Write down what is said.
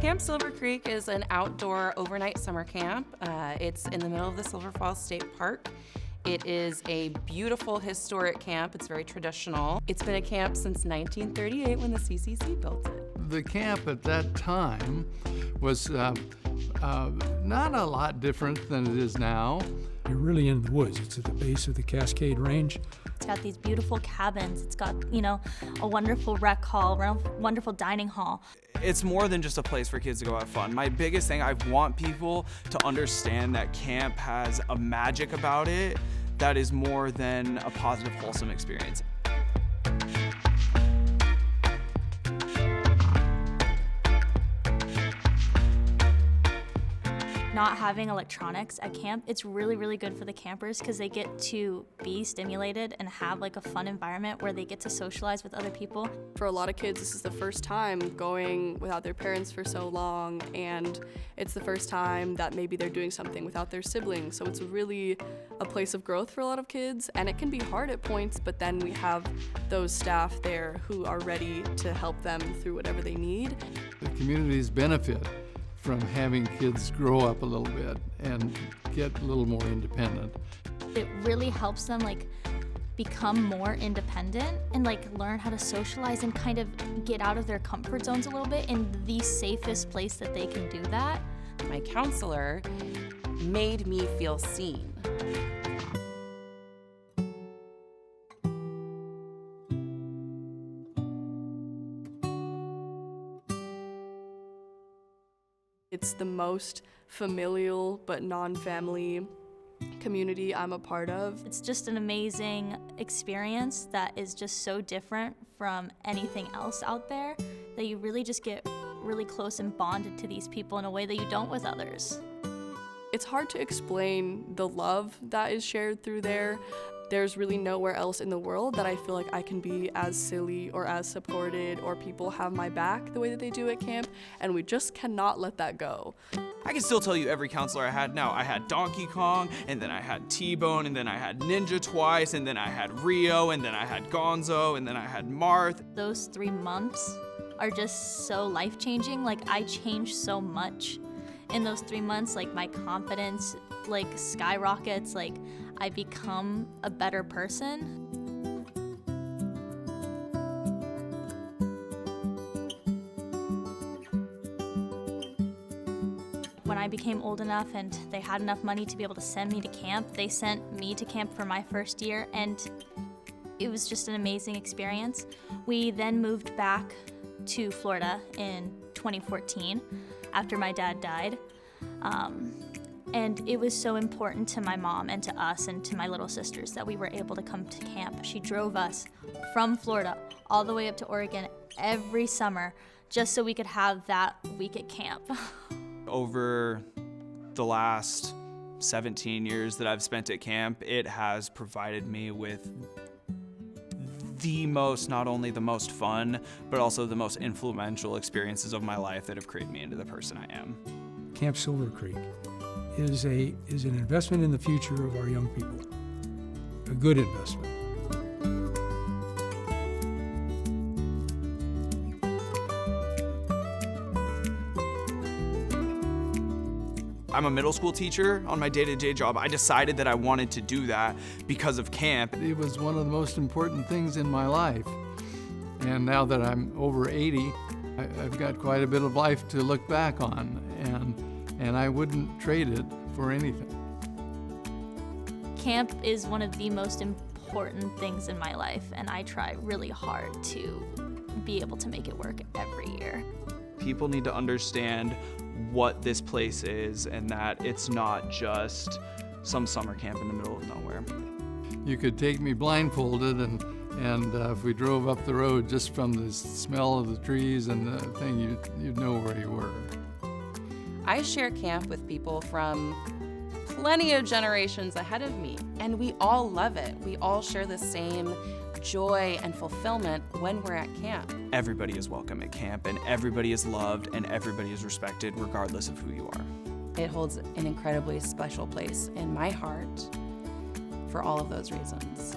Camp Silver Creek is an outdoor overnight summer camp. It's in the middle of the Silver Falls State Park. It is a beautiful historic camp. It's very traditional. It's been a camp since 1938 when the CCC built it. The camp at that time was not a lot different than it is now. You're really in the woods. It's at the base of the Cascade Range. It's got these beautiful cabins. It's got, a wonderful rec hall, wonderful dining hall. It's more than just a place for kids to go have fun. My biggest thing, I want people to understand that camp has a magic about it that is more than a positive, wholesome experience. Not having electronics at camp, it's really, really good for the campers because they get to be stimulated and have like a fun environment where they get to socialize with other people. For a lot of kids, this is the first time going without their parents for so long, and it's the first time that maybe they're doing something without their siblings. So it's really a place of growth for a lot of kids, and it can be hard at points, but then we have those staff there who are ready to help them through whatever they need. The communities benefit from having kids grow up a little bit and get a little more independent. It really helps them become more independent and learn how to socialize and kind of get out of their comfort zones a little bit in the safest place that they can do that. My counselor made me feel seen. It's the most familial but non-family community I'm a part of. It's just an amazing experience that is just so different from anything else out there that you really just get really close and bonded to these people in a way that you don't with others. It's hard to explain the love that is shared through there. There's really nowhere else in the world that I feel like I can be as silly or as supported or people have my back the way that they do at camp, and we just cannot let that go. I can still tell you every counselor I had now. I had Donkey Kong, and then I had T-Bone, and then I had Ninja twice, and then I had Rio, and then I had Gonzo, and then I had Marth. Those 3 months are just so life-changing. I changed so much in those 3 months. My confidence skyrockets. I become a better person. When I became old enough and they had enough money to be able to send me to camp, they sent me to camp for my first year, and it was just an amazing experience. We then moved back to Florida in 2014 after my dad died. And it was so important to my mom and to us and to my little sisters that we were able to come to camp. She drove us from Florida all the way up to Oregon every summer just so we could have that week at camp. Over the last 17 years that I've spent at camp, it has provided me with not only the most fun, but also the most influential experiences of my life that have created me into the person I am. Camp Silver Creek is an investment in the future of our young people, a good investment. I'm a middle school teacher on my day-to-day job. I decided that I wanted to do that because of camp. It was one of the most important things in my life. And now that I'm over 80, I've got quite a bit of life to look back on, and I wouldn't trade it for anything. Camp is one of the most important things in my life, and I try really hard to be able to make it work every year. People need to understand what this place is and that it's not just some summer camp in the middle of nowhere. You could take me blindfolded and if we drove up the road just from the smell of the trees and the thing, you'd know where you were. I share camp with people from plenty of generations ahead of me, and we all love it. We all share the same joy and fulfillment when we're at camp. Everybody is welcome at camp, and everybody is loved, and everybody is respected regardless of who you are. It holds an incredibly special place in my heart for all of those reasons.